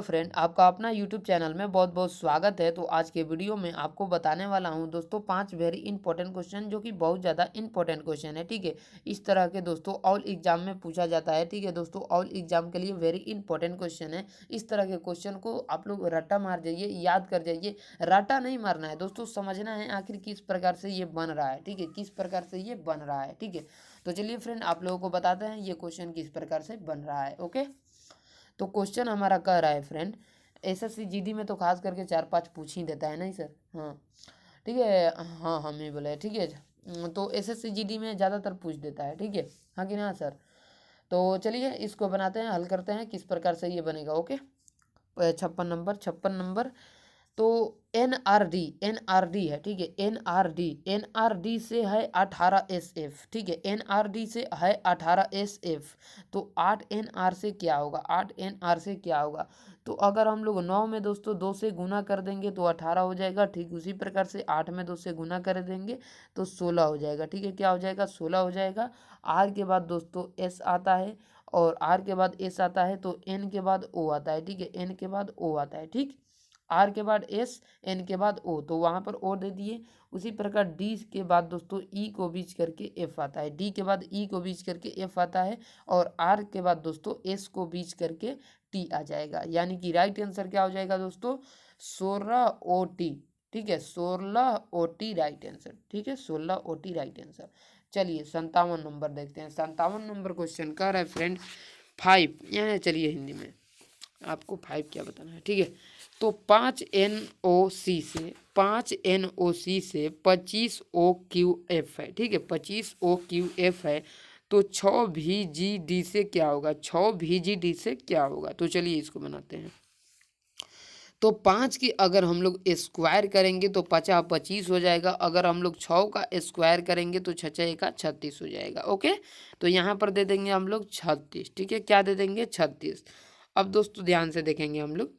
Friend, आपका अपना YouTube channel में बहुत बहुत स्वागत है। तो आज के वीडियो में आपको बताने वाला हूं दोस्तों 5 वेरी इंपॉर्टेंट क्वेश्चन, जो कि बहुत ज़्यादा इंपॉर्टेंट क्वेश्चन है। ठीक है, इस तरह के दोस्तों ऑल एग्जाम में पूछा जाता है। ठीक है दोस्तों, ऑल एग्जाम के लिए वेरी इंपॉर्टेंट क्वेश्चन है। इस तरह के क्वेश्चन को आप लोग रट्टा मार जाइए, याद कर जाइए। रट्टा नहीं मारना है दोस्तों, समझना है आखिर किस प्रकार से ये बन रहा है। ठीक है, किस प्रकार से ये बन रहा है। ठीक है, तो चलिए फ्रेंड, आप लोगों को बताते हैं ये क्वेश्चन किस प्रकार से बन रहा है। ओके, तो क्वेश्चन हमारा कह रहा है फ्रेंड, एसएससी जीडी में तो खास करके 4-5 पूछ ही देता है नहीं सर। हाँ ठीक है, हाँ हम ही बोले ठीक है। तो एसएससी जीडी में ज़्यादातर पूछ देता है। ठीक है, हाँ कि ना सर। तो चलिए इसको बनाते हैं, हल करते हैं किस प्रकार से ये बनेगा। ओके, 56 नंबर तो एनआरडी है। ठीक है, एनआरडी से है 18 एसएफ। ठीक है, एनआरडी से है 18 एसएफ। तो 8 एनआर से क्या होगा, 8 एनआर से क्या होगा। तो अगर हम लोग 9 में दोस्तों 2 से गुना कर देंगे तो 18 हो जाएगा। ठीक उसी प्रकार से 8 में 2 से गुना कर देंगे तो 16 हो जाएगा। ठीक है, क्या हो जाएगा, 16 हो जाएगा। आर के बाद दोस्तों एस आता है, और आर के बाद एस आता है, तो एन के बाद ओ आता है। ठीक है, एन के बाद ओ आता है। ठीक, आर के बाद एस, एन के बाद ओ, तो वहाँ पर ओ दे दिए। उसी प्रकार डी के बाद दोस्तों ई को बीच करके एफ आता है, डी के बाद ई को बीच करके एफ आता है, और आर के बाद दोस्तों एस को बीच करके टी आ जाएगा। यानी कि राइट आंसर क्या हो जाएगा दोस्तों, 16 OT। ठीक है, 16 OT राइट आंसर। ठीक है, 16 OT राइट आंसर। चलिए 57 नंबर देखते हैं। 57 नंबर क्वेश्चन कर रहा है फ्रेंड 5, यहाँ चलिए हिंदी में आपको 5 क्या बताना है। ठीक है, तो 5 NOC से 25OQF है। ठीक है, 25OQF है। तो 6VGD से क्या होगा, 6VGD से क्या होगा। तो चलिए इसको बनाते हैं। तो 5 की अगर हम लोग स्क्वायर करेंगे तो 50 25 हो जाएगा। अगर हम लोग 6 का स्क्वायर करेंगे तो 6 का 36 हो जाएगा। ओके, तो यहाँ पर दे देंगे हम लोग 36। ठीक है, क्या दे देंगे, 36। अब दोस्तों ध्यान से देखेंगे हम लोग,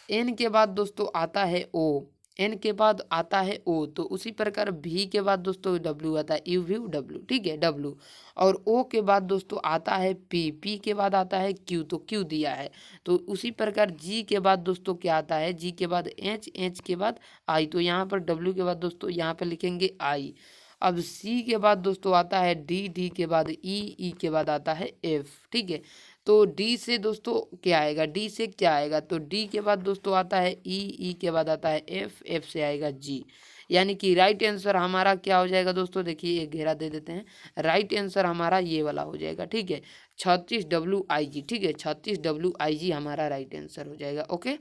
एन के बाद दोस्तों आता है ओ, एन के बाद आता है ओ, तो उसी प्रकार भी के बाद दोस्तों डब्ल्यू आता है, यू व्यू डब्ल्यू। ठीक है, डब्ल्यू, और ओ के बाद दोस्तों आता है पी, पी के बाद आता है क्यू, तो क्यू दिया है। तो उसी प्रकार जी के बाद दोस्तों क्या आता है, जी के बाद एच, एच के बाद आई, तो यहाँ पर डब्ल्यू के बाद दोस्तों यहाँ पर लिखेंगे आई। अब सी के बाद दोस्तों आता है डी, डी के बाद ई, ई के बाद आता है एफ। ठीक है, तो डी से दोस्तों क्या आएगा, डी से क्या आएगा, तो डी के बाद दोस्तों आता है ई, ई के बाद आता है एफ, एफ से आएगा जी। यानी कि राइट आंसर हमारा क्या हो जाएगा दोस्तों, देखिए एक घेरा दे देते हैं। राइट आंसर हमारा ये वाला हो जाएगा। ठीक है, 36WIG। ठीक है, 36WIG हमारा राइट आंसर हो जाएगा। ओके,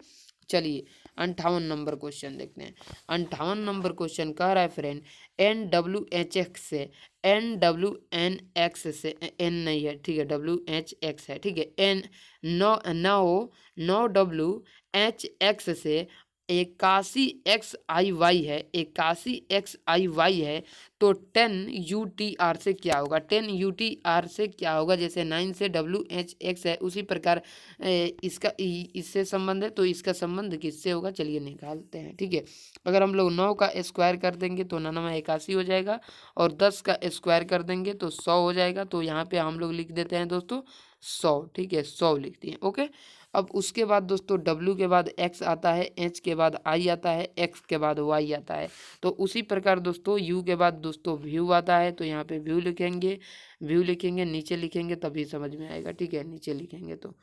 चलिए 58 नंबर क्वेश्चन देखते हैं। 58 नंबर क्वेश्चन कह रहा है फ्रेंड, NWHX से, NWNX से, एन नहीं है। ठीक है, WHX है। ठीक है, एन, नौ WHX से 81XIY है, 81XIY है। तो 10UTR से क्या होगा, 10UTR से क्या होगा, जैसे 9 से WHX है उसी प्रकार इसका इससे संबंध है, तो इसका संबंध किससे होगा, चलिए निकालते हैं। ठीक है, अगर हम लोग 9 का स्क्वायर कर देंगे तो 9 में 81 हो जाएगा, और 10 का स्क्वायर कर देंगे तो 100 हो जाएगा। तो यहाँ पे हम लोग लिख देते हैं दोस्तों 100। ठीक है, 100 लिख दिए। ओके, अब उसके बाद दोस्तों W के बाद X आता है, H के बाद I आता है, X के बाद Y आता है। तो उसी प्रकार दोस्तों U के बाद दोस्तों व्यू आता है, तो यहाँ पे व्यू लिखेंगे, व्यू लिखेंगे, नीचे लिखेंगे तभी समझ में आएगा। ठीक है, नीचे लिखेंगे तो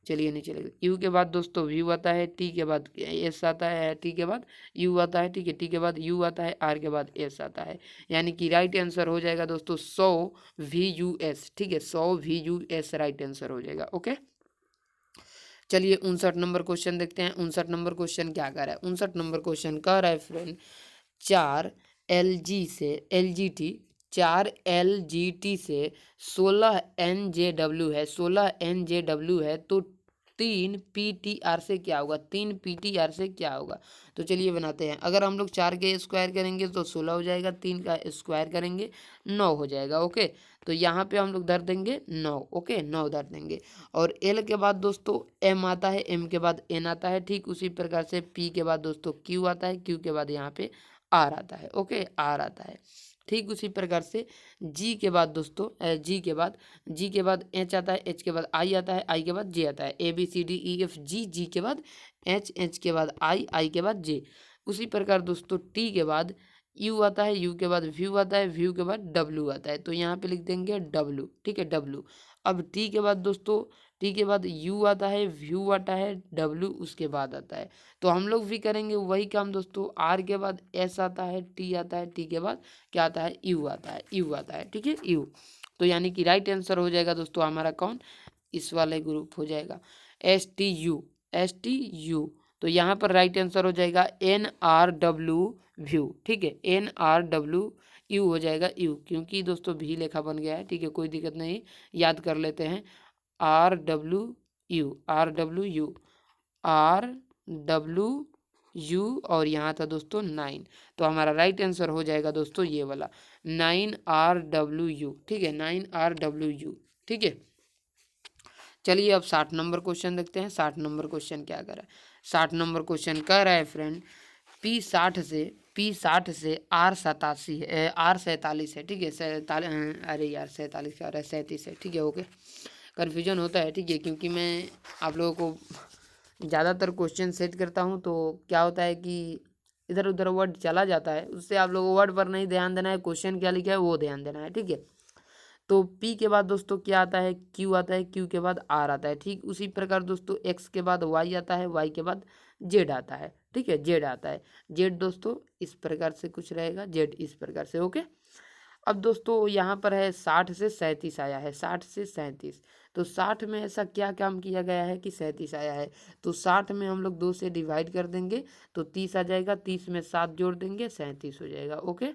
चलिए नीचे लिखेंगे। U के बाद दोस्तों व्यू आता है, T के बाद S आता है, T के बाद U आता है। ठीक है, T के बाद U आता है, R के बाद S आता है। यानी कि राइट आंसर हो जाएगा दोस्तों 100VUS। ठीक है, 100VUS राइट आंसर हो जाएगा। ओके, चलिए 59 नंबर क्वेश्चन देखते हैं। 59 नंबर क्वेश्चन क्या कर रहा है, 59 नंबर क्वेश्चन कह रहा है फ्रेंड, 4LG से LGT, 4LGT से 16NJW है, 16NJW है। तो 3PTR से क्या होगा, 3PTR से क्या होगा। तो चलिए बनाते हैं। अगर हम लोग 4 के स्क्वायर करेंगे तो 16 हो जाएगा, 3 का स्क्वायर करेंगे 9 हो जाएगा। ओके, तो यहाँ पे हम लोग धर देंगे 9। ओके, 9 धर देंगे, और एल के बाद दोस्तों एम आता है, एम के बाद एन आता है। ठीक उसी प्रकार से पी के बाद दोस्तों क्यू आता है, क्यू के बाद यहाँ पे आर आता है। ओके, आर आता है। ठीक उसी प्रकार से जी के बाद दोस्तों जी के बाद एच आता है, एच के बाद आई आता है, आई के बाद जे आता है, ABCDEFG, जी के बाद एच के बाद आई के बाद जे। उसी प्रकार दोस्तों टी के बाद यू आता है, यू के बाद व्यू आता है, व्यू के बाद डब्ल्यू आता है, तो यहाँ पे लिख देंगे डब्ल्यू। ठीक है, डब्ल्यू। अब टी के बाद दोस्तों टी के बाद यू आता है, व्यू आता है, डब्ल्यू उसके बाद आता है। तो हम लोग भी करेंगे वही काम दोस्तों। आर के बाद एस आता है, टी आता है, टी के बाद क्या आता है, यू आता है, यू आता है। ठीक है, यू। तो यानी कि राइट आंसर हो जाएगा दोस्तों हमारा कौन, इस वाले ग्रुप हो जाएगा STU, STU। तो यहाँ पर राइट आंसर हो जाएगा NRW व्यू। ठीक है, NRW हो जाएगा यू, क्योंकि दोस्तों भी लेखा बन गया है। ठीक है, कोई दिक्कत नहीं, याद कर लेते हैं। RWU, RWU और यहाँ था दोस्तों 9। तो हमारा राइट आंसर हो जाएगा दोस्तों ये वाला 9RWU। ठीक है, 9RWU। ठीक है, चलिए अब 60 नंबर क्वेश्चन देखते हैं। 60 नंबर क्वेश्चन क्या कर रहा है। 60 नंबर क्वेश्चन कह रहा है फ्रेंड P60 से R47 है। ठीक है, 47, अरे यार 47 क्या हो रहा है, 37 है। ठीक है, ओके, कन्फ्यूजन होता है। ठीक है, क्योंकि मैं आप लोगों को ज़्यादातर क्वेश्चन सेट करता हूँ, तो क्या होता है कि इधर उधर वर्ड चला जाता है, उससे आप लोगों को वर्ड पर नहीं ध्यान देना है, क्वेश्चन क्या लिखा है वो ध्यान देना है। ठीक है, तो P के बाद दोस्तों क्या आता है, Q आता है, Q के बाद R आता है। ठीक उसी प्रकार दोस्तों X के बाद Y आता है, Y के बाद Z आता है। ठीक है, Z आता है। Z दोस्तों इस प्रकार से कुछ रहेगा, Z इस प्रकार से। ओके, अब दोस्तों यहाँ पर है 60 से 37 आया है, 60 से 37। तो 60 में ऐसा क्या काम किया गया है कि 37 आया है, तो 60 में हम लोग 2 से डिवाइड कर देंगे तो 30 आ जाएगा, 30 में 7 जोड़ देंगे 37 हो जाएगा। ओके,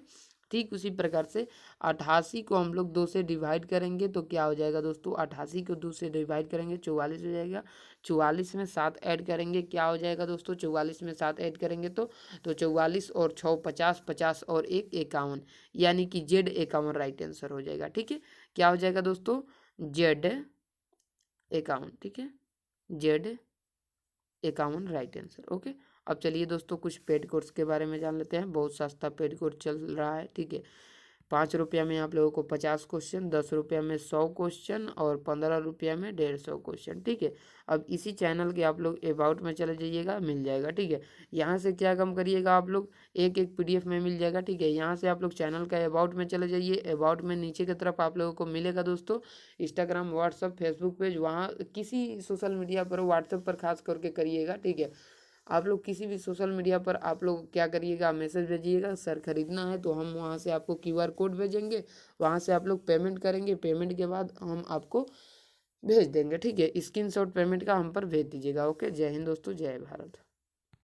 ठीक उसी प्रकार से 88 को हम लोग 2 से डिवाइड करेंगे तो क्या हो जाएगा दोस्तों, 88 को 2 से डिवाइड करेंगे 44 हो जाएगा, 44 में 7 ऐड करेंगे क्या हो जाएगा दोस्तों, 44 में 7 ऐड करेंगे तो 44 और 6 50, 50 और 1 51, यानी कि Z 51 राइट आंसर हो जाएगा। ठीक है, क्या हो जाएगा दोस्तों, Z 51। ठीक है, Z 51 राइट आंसर। ओके, अब चलिए दोस्तों कुछ पेड कोर्स के बारे में जान लेते हैं। बहुत सस्ता पेड कोर्स चल रहा है। ठीक है, 5 रुपया में आप लोगों को 50 क्वेश्चन, 10 रुपया में 100 क्वेश्चन और 15 रुपया में 150 क्वेश्चन। ठीक है, अब इसी चैनल के आप लोग अबाउट में चले जाइएगा, मिल जाएगा। ठीक है, यहाँ से क्या काम करिएगा आप लोग, एक एक PDF में मिल जाएगा। ठीक है, यहाँ से आप लोग चैनल का अबाउट में चले जाइए। अबाउट में नीचे की तरफ आप लोगों को मिलेगा दोस्तों इंस्टाग्राम, व्हाट्सअप, फेसबुक पेज, वहाँ किसी सोशल मीडिया पर, व्हाट्सएप पर खास करके करिएगा। ठीक है, आप लोग किसी भी सोशल मीडिया पर आप लोग क्या करिएगा, मैसेज भेजिएगा सर खरीदना है, तो हम वहाँ से आपको QR कोड भेजेंगे, वहाँ से आप लोग पेमेंट करेंगे, पेमेंट के बाद हम आपको भेज देंगे। ठीक है, स्क्रीनशॉट पेमेंट का हम पर भेज दीजिएगा। ओके, जय हिंद दोस्तों, जय भारत।